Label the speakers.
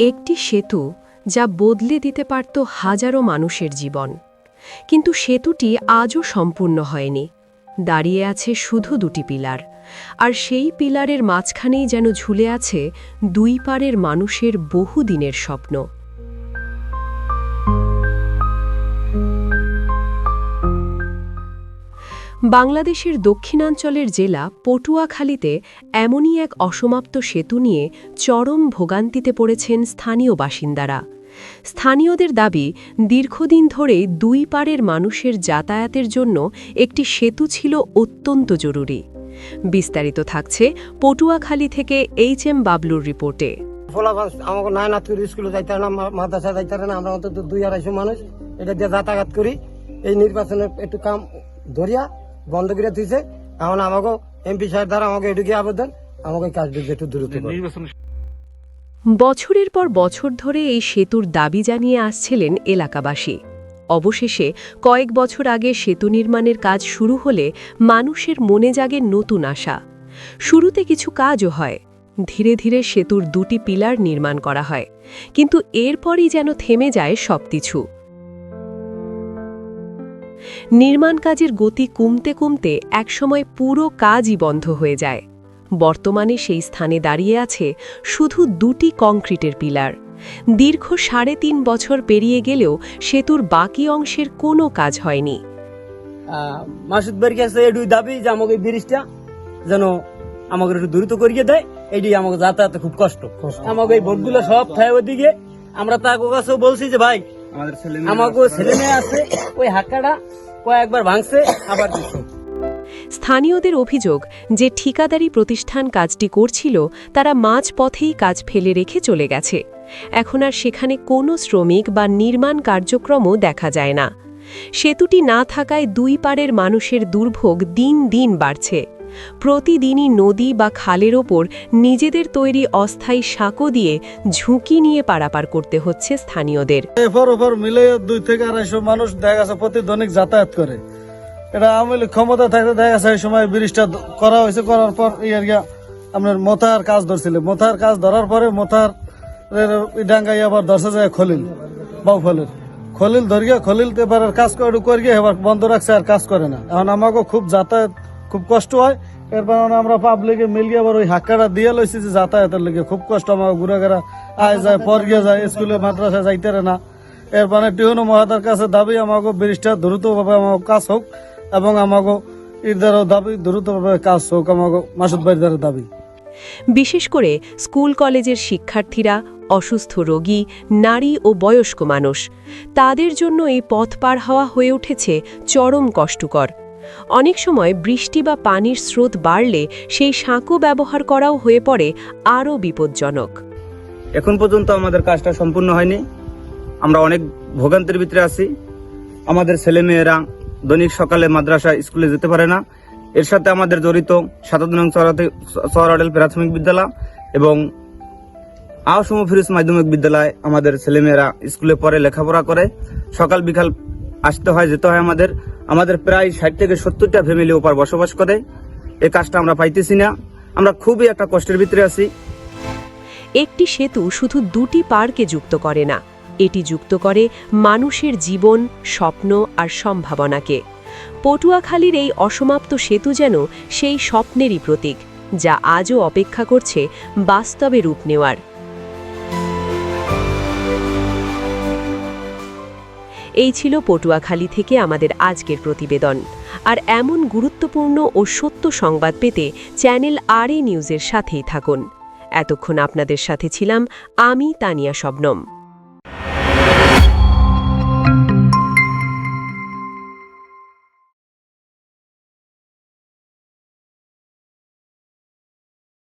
Speaker 1: একটি সেতু যা বদলে দিতে পারত হাজারো মানুষের জীবন, কিন্তু সেতুটি আজও সম্পূর্ণ হয়নি। দাঁড়িয়ে আছে শুধু দুটি পিলার, আর সেই পিলারের মাঝখানেই যেন ঝুলে আছে দুই পারের মানুষের বহুদিনের স্বপ্ন। বাংলাদেশের দক্ষিণাঞ্চলের জেলা পটুয়াখালীতে এমনই এক অসমাপ্ত সেতু নিয়ে চরম ভোগান্তিতে পড়েছেন স্থানীয় বাসিন্দারা। স্থানীয়দের দাবি, দীর্ঘদিন ধরে দুই পারের মানুষের যাতায়াতের জন্য একটি সেতু ছিল অত্যন্ত জরুরি। বিস্তারিত থাকছে পটুয়াখালী থেকে HM বাবলুর রিপোর্টে।
Speaker 2: আমাকে নায়নাথপুর স্কুলে যাইতে না, মাদ্রাসা যাইতে না, আমরা অন্তত 2-250 মানুষ এটা দিয়ে যাতায়াত করি। এই নির্বাচনের একটু কাম ধরিয়া বন্ধ করে দিয়েছে। এখন আমাকে MP সাহেব দ্বারা আমাকে এটুকু আবেদন, আমাকে কাজটা একটু দ্রুত
Speaker 1: বছরের পর বছর ধরে এই সেতুর দাবি জানিয়ে আসছিলেন এলাকাবাসী। অবশেষে কয়েক বছর আগে সেতু নির্মাণের কাজ শুরু হলে মানুষের মনে জাগে নতুন আশা। শুরুতে কিছু কাজও হয়, ধীরে ধীরে সেতুর দুটি পিলার নির্মাণ করা হয়, কিন্তু এরপরই যেন থেমে যায় সবকিছু। নির্মাণ কাজের গতি কমতে কমতে একসময় পুরো কাজই বন্ধ হয়ে যায়। বর্তমানে সেই স্থানে দাঁড়িয়ে আছে শুধু দুটি কংক্রিটের পিলার। দীর্ঘ 3.5 বছর পেরিয়ে গেলেও সেতুর বাকি অংশের কোনো কাজ হয়নি।
Speaker 2: মাসুদ ভাইয়ের কাছে এটুই দাবি যে আমাকে ব্রিজটা যেন আমাকে একটু দ্রুত করিয়ে দেয়। এটি আমাকে যাতায়াতে খুব কষ্ট। আমাকে এই ভোটগুলো সব খায় ওইদিকে। আমরা তার কাছেও বলছি যে ভাই আমাকে ছেলে মেয়ে আছে, ওই হাক্কাটা কয়েকবার ভাঙছে আবার দিচ্ছে।
Speaker 1: স্থানীয়দের অভিযোগ যে ঠিকাদারি প্রতিষ্ঠান কাজটি করছিল তারা মাঝপথেই কাজ ফেলে রেখে চলে গেছে। এখন আর সেখানে কোনো শ্রমিক বা নির্মাণ কার্যক্রমও দেখা যায় না। সেতুটি না থাকায় দুই পারের মানুষের দুর্ভোগ দিন দিন বাড়ছে। প্রতিদিনই নদী বা খালের ওপর নিজেদের তৈরি অস্থায়ী সাঁকো দিয়ে ঝুঁকি নিয়ে পারাপার করতে হচ্ছে স্থানীয়দের।
Speaker 3: এরপর মিলে 2 থেকে 250 মানুষ দেখা গেছে প্রতিদিন যাতায়াত করে। এটা আওয়ামী লীগ ক্ষমতা থাকতে দেখা গেছে এই সময় ব্রিজটা করা হয়েছে। করার পর আপনার মোথার কাজ ধরছিল। মোথার কাজ ধরার পরে মোথার ডাঙ্গাই আবার ধরছে যায় বাউফলের খলিল ধরিয়া খলিল এবার কাজ করে এবার বন্ধ রাখছে, আর কাজ করে না। এখন আমাকে খুব যাতায়াত খুব কষ্ট হয়। এরপর আমরা পাবলিকে মিলিয়ে আবার ওই হাক্কাটা দিয়ে লইছি যে যাতায়াতের লেগে খুব কষ্ট। আমাকে ঘুরাঘেরা আয় যায়, পর গিয়ে যায়, স্কুলে মাদ্রাসায় যাইতে না। এরপরে টিউনো মহাদার কাছে দাবি আমাকে ব্রিজটা দ্রুতভাবে আমার কাজ হোক, এবং আমাকে ঈদের দাবি দ্রুতভাবে কাজ হোক, আমাকে মাসুদ ভাইয়ের দ্বারা দাবি।
Speaker 1: বিশেষ করে স্কুল কলেজের শিক্ষার্থীরা, অসুস্থ রোগী, নারী ও বয়স্ক মানুষ, তাদের জন্য এই পথ পার হওয়া হয়ে উঠেছে চরম কষ্টকর। অনেক সময় বৃষ্টি বা পানির স্রোত বাড়লে সেই সাঁকো ব্যবহার করাও হয়ে পড়ে আরও বিপজ্জনক।
Speaker 4: এখন পর্যন্ত আমাদের কাজটা সম্পূর্ণ হয়নি। আমরা অনেক ভোগান্তির ভিতরে আছি। আমাদের ছেলেমেয়েরা দৈনিক সকালে মাদ্রাসা স্কুলে যেতে পারে না। এর সাথে আমাদের জড়িত ৭ নং চৌরাডেল প্রাথমিক বিদ্যালয় এবং আহসম ফিরোজ মাধ্যমিক বিদ্যালয়। আমাদের ছেলেমেয়েরা স্কুলে পড়ে, লেখাপড়া করে, সকাল বিকাল আসতে হয়, যেতে হয়। আমাদের প্রায় 60 থেকে 70টা ফ্যামিলি ওপার বসবাস করে। এই কাজটা আমরা পাইতেছি না। আমরা খুবই একটা কষ্টের ভিতরে আছি।
Speaker 1: একটি সেতু শুধু দুটি পারকে যুক্ত করে না, এটি যুক্ত করে মানুষের জীবন, স্বপ্ন আর সম্ভাবনাকে। পটুয়াখালীর এই অসমাপ্ত সেতু যেন সেই স্বপ্নেরই প্রতীক, যা আজও অপেক্ষা করছে বাস্তবে রূপ নেওয়ার। এই ছিল পটুয়াখালী থেকে আমাদের আজকের প্রতিবেদন। আর এমন গুরুত্বপূর্ণ ও সত্য সংবাদ পেতে চ্যানেল RA নিউজের সাথেই থাকুন। এতক্ষণ আপনাদের সাথে ছিলাম আমি, তানিয়া শবনম।